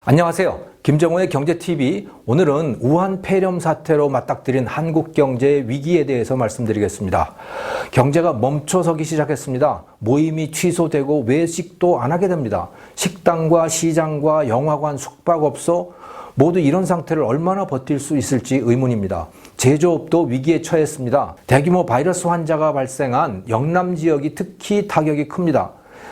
안녕하세요. 김정호의 경제TV. 오늘은 우한 폐렴 사태로 맞닥뜨린 한국 경제의 위기에 대해서 말씀드리겠습니다. 경제가 멈춰서기 시작했습니다. 모임이 취소되고 외식도 안 하게 됩니다. 식당과 시장과 영화관, 숙박업소 모두 이런 상태를 얼마나 버틸 수 있을지 의문입니다. 제조업도 위기에 처했습니다. 대규모 바이러스 환자가 발생한 영남 지역이 특히 타격이 큽니다.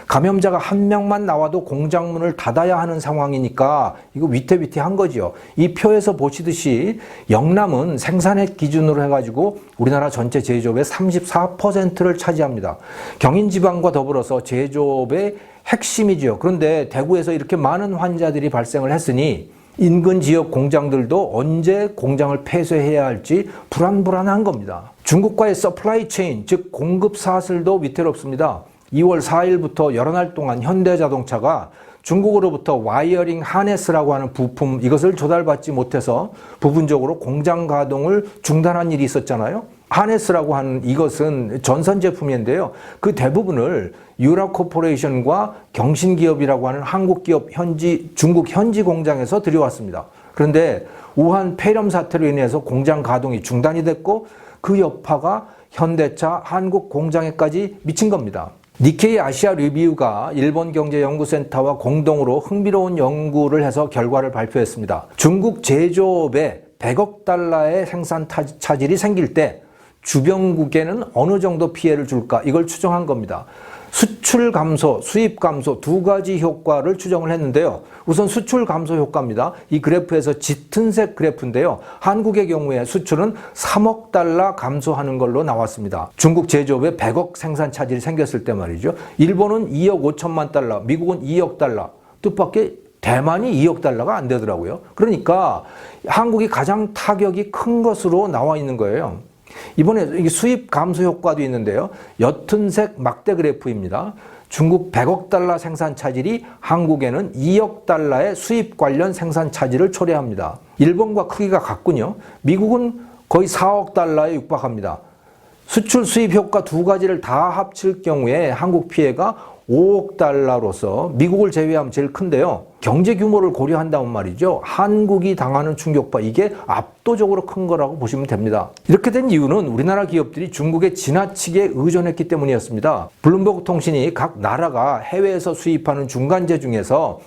감염자가 한 명만 나와도 공장 문을 닫아야 하는 상황이니까 이거 위태위태한 거죠. 이 표에서 보시듯이 영남은 생산액 기준으로 해가지고 우리나라 전체 제조업의 34%를 차지합니다. 경인지방과 더불어서 제조업의 핵심이죠. 그런데 대구에서 이렇게 많은 환자들이 발생을 했으니 인근 지역 공장들도 언제 공장을 폐쇄해야 할지 불안불안한 겁니다. 중국과의 서플라이 체인, 즉 공급 사슬도 위태롭습니다. 2월 4일부터 여러 날 동안 현대자동차가 중국으로부터 와이어링 하네스라고 하는 부품, 이것을 조달받지 못해서 부분적으로 공장 가동을 중단한 일이 있었잖아요. 하네스라고 하는 이것은 전선 제품인데요. 그 대부분을 유라코퍼레이션과 경신기업이라고 하는 한국 기업 중국 현지 공장에서 들여왔습니다. 그런데 우한 폐렴 사태로 인해서 공장 가동이 중단이 됐고 그 여파가 현대차 한국 공장에까지 미친 겁니다. 니케이 아시아 리뷰가 일본경제연구센터와 공동으로 흥미로운 연구를 해서 결과를 발표했습니다. 중국 제조업에 100억 달러의 생산 차질이 생길 때 주변국에는 어느 정도 피해를 줄까, 이걸 추정한 겁니다. 수출 감소, 수입 감소 두 가지 효과를 추정을 했는데요. 우선 수출 감소 효과입니다. 이 그래프에서 짙은 색 그래프인데요. 한국의 경우에 수출은 3억 달러 감소하는 걸로 나왔습니다. 중국 제조업에 100억 생산 차질이 생겼을 때 말이죠. 일본은 2억 5천만 달러, 미국은 2억 달러, 뜻밖의 대만이 2억 달러가 안 되더라고요. 그러니까 한국이 가장 타격이 큰 것으로 나와 있는 거예요. 이번에 수입 감소 효과도 있는데요. 옅은색 막대 그래프입니다. 중국 100억 달러 생산 차질이 한국에는 2억 달러의 수입 관련 생산 차질을 초래합니다. 일본과 크기가 같군요. 미국은 거의 4억 달러에 육박합니다. 수출 수입 효과 두 가지를 다 합칠 경우에 한국 피해가 5억 달러로서 미국을 제외하면 제일 큰데요. 경제 규모를 고려한다면 말이죠. 한국이 당하는 충격파, 이게 압도적으로 큰 거라고 보시면 됩니다. 이렇게 된 이유는 우리나라 기업들이 중국에 지나치게 의존했기 때문이었습니다. 블룸버그 통신이 각 나라가 해외에서 수입하는 중간재 중에서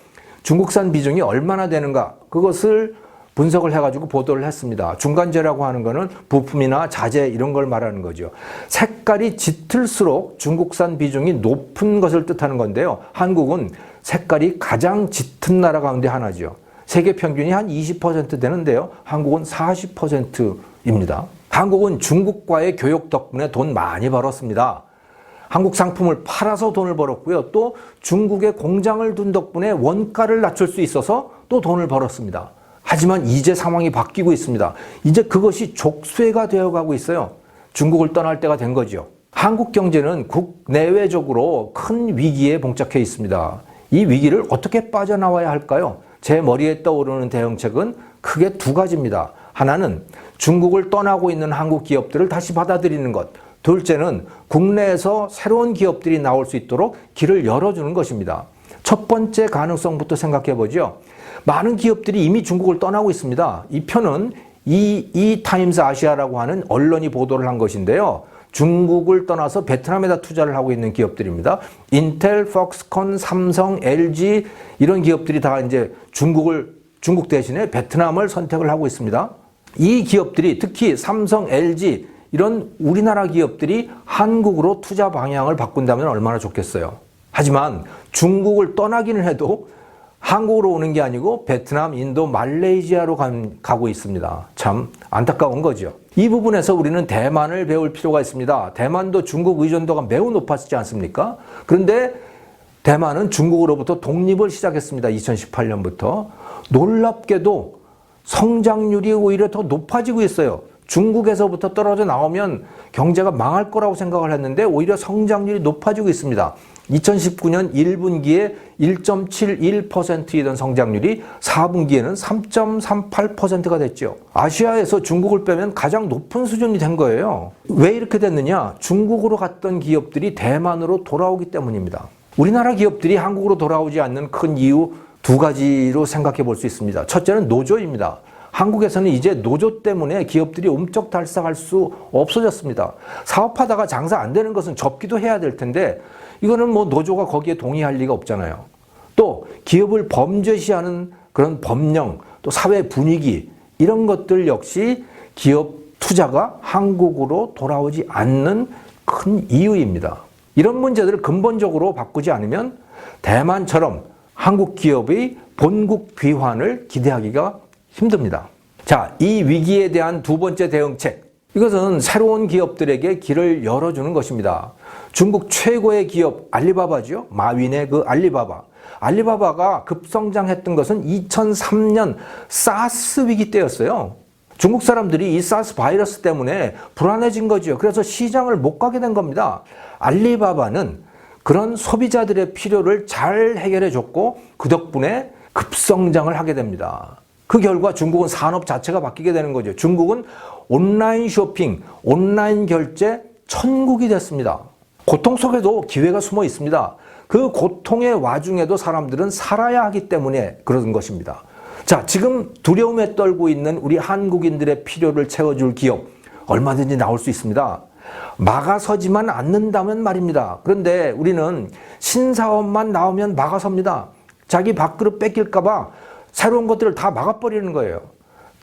중국산 비중이 얼마나 되는가, 그것을 분석을 해가지고 보도를 했습니다. 중간재라고 하는 거는 부품이나 자재 이런 걸 말하는 거죠. 색깔이 짙을수록 중국산 비중이 높은 것을 뜻하는 건데요. 한국은 색깔이 가장 짙은 나라 가운데 하나죠. 세계 평균이 한 20% 되는데요. 한국은 40%입니다. 한국은 중국과의 교역 덕분에 돈 많이 벌었습니다. 한국 상품을 팔아서 돈을 벌었고요. 또 중국에 공장을 둔 덕분에 원가를 낮출 수 있어서 또 돈을 벌었습니다. 하지만 이제 상황이 바뀌고 있습니다. 이제 그것이 족쇄가 되어가고 있어요. 중국을 떠날 때가 된 거죠. 한국 경제는 국내외적으로 큰 위기에 봉착해 있습니다. 이 위기를 어떻게 빠져나와야 할까요? 제 머리에 떠오르는 대응책은 크게 두 가지입니다. 하나는 중국을 떠나고 있는 한국 기업들을 다시 받아들이는 것. 둘째는 국내에서 새로운 기업들이 나올 수 있도록 길을 열어주는 것입니다. 첫 번째 가능성부터 생각해 보죠. 많은 기업들이 이미 중국을 떠나고 있습니다. 이 편은 타임스 아시아라고 하는 언론이 보도를 한 것인데요. 중국을 떠나서 베트남에다 투자를 하고 있는 기업들입니다. 인텔, 폭스콘, 삼성, LG 이런 기업들이 다 이제 중국 대신에 베트남을 선택을 하고 있습니다. 이 기업들이 특히 삼성, LG 이런 우리나라 기업들이 한국으로 투자 방향을 바꾼다면 얼마나 좋겠어요. 하지만 중국을 떠나기는 해도 한국으로 오는 게 아니고 베트남, 인도, 말레이시아로 가고 있습니다. 참 안타까운 거죠. 이 부분에서 우리는 대만을 배울 필요가 있습니다. 대만도 중국 의존도가 매우 높았지 않습니까? 그런데 대만은 중국으로부터 독립을 시작했습니다. 2018년부터. 놀랍게도 성장률이 오히려 더 높아지고 있어요. 중국에서부터 떨어져 나오면 경제가 망할 거라고 생각을 했는데 오히려 성장률이 높아지고 있습니다. 2019년 1분기에 1.71%이던 성장률이 4분기에는 3.38%가 됐죠. 아시아에서 중국을 빼면 가장 높은 수준이 된 거예요. 왜 이렇게 됐느냐? 중국으로 갔던 기업들이 대만으로 돌아오기 때문입니다. 우리나라 기업들이 한국으로 돌아오지 않는 큰 이유 두 가지로 생각해 볼 수 있습니다. 첫째는 노조입니다. 한국에서는 이제 노조 때문에 기업들이 옴짝달싹할 수 없어졌습니다. 사업하다가 장사 안 되는 것은 접기도 해야 될 텐데 이거는 뭐 노조가 거기에 동의할 리가 없잖아요. 또 기업을 범죄시하는 그런 법령, 또 사회 분위기 이런 것들 역시 기업 투자가 한국으로 돌아오지 않는 큰 이유입니다. 이런 문제들을 근본적으로 바꾸지 않으면 대만처럼 한국 기업의 본국 비환을 기대하기가 힘듭니다. 자, 이 위기에 대한 두 번째 대응책. 이것은 새로운 기업들에게 길을 열어주는 것입니다. 중국 최고의 기업 알리바바죠. 마윈의 그 알리바바. 알리바바가 급성장했던 것은 2003년 사스 위기 때였어요. 중국 사람들이 이 사스 바이러스 때문에 불안해진 거죠. 그래서 시장을 못 가게 된 겁니다. 알리바바는 그런 소비자들의 필요를 잘 해결해 줬고 그 덕분에 급성장을 하게 됩니다. 그 결과 중국은 산업 자체가 바뀌게 되는 거죠. 중국은 온라인 쇼핑, 온라인 결제 천국이 됐습니다. 고통 속에도 기회가 숨어 있습니다. 그 고통의 와중에도 사람들은 살아야 하기 때문에 그런 것입니다. 자, 지금 두려움에 떨고 있는 우리 한국인들의 필요를 채워줄 기업 얼마든지 나올 수 있습니다. 막아서지만 않는다면 말입니다. 그런데 우리는 신사업만 나오면 막아섭니다. 자기 밥그릇 뺏길까봐 새로운 것들을 다 막아버리는 거예요.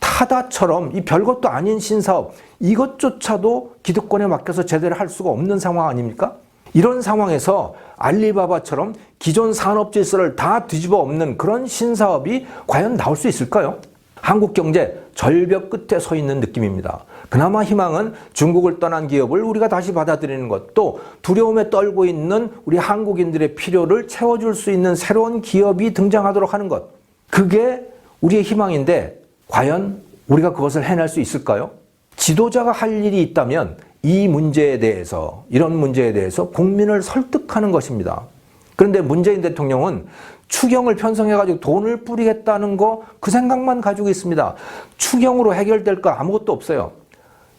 타다처럼 이 별것도 아닌 신사업 이것조차도 기득권에 맡겨서 제대로 할 수가 없는 상황 아닙니까? 이런 상황에서 알리바바처럼 기존 산업 질서를 다 뒤집어 엎는 그런 신사업이 과연 나올 수 있을까요? 한국 경제 절벽 끝에 서 있는 느낌입니다. 그나마 희망은 중국을 떠난 기업을 우리가 다시 받아들이는 것, 또 두려움에 떨고 있는 우리 한국인들의 필요를 채워줄 수 있는 새로운 기업이 등장하도록 하는 것. 그게 우리의 희망인데 과연 우리가 그것을 해낼 수 있을까요? 지도자가 할 일이 있다면 이 문제에 대해서, 이런 문제에 대해서 국민을 설득하는 것입니다. 그런데 문재인 대통령은 추경을 편성해가지고 돈을 뿌리겠다는 거 그 생각만 가지고 있습니다. 추경으로 해결될 거 아무것도 없어요.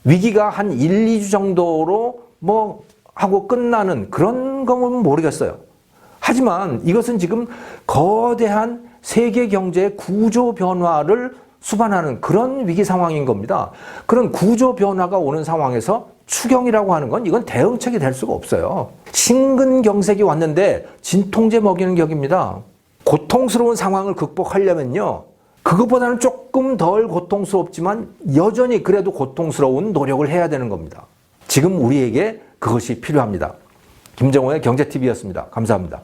위기가 한 1, 2주 정도로 뭐 하고 끝나는 그런 거는 모르겠어요. 하지만 이것은 지금 거대한 세계 경제의 구조 변화를 수반하는 그런 위기 상황인 겁니다. 그런 구조 변화가 오는 상황에서 추경이라고 하는 건 이건 대응책이 될 수가 없어요. 심근경색이 왔는데 진통제 먹이는 격입니다. 고통스러운 상황을 극복하려면요. 그것보다는 조금 덜 고통스럽지만 여전히 그래도 고통스러운 노력을 해야 되는 겁니다. 지금 우리에게 그것이 필요합니다. 김정호의 경제TV였습니다. 감사합니다.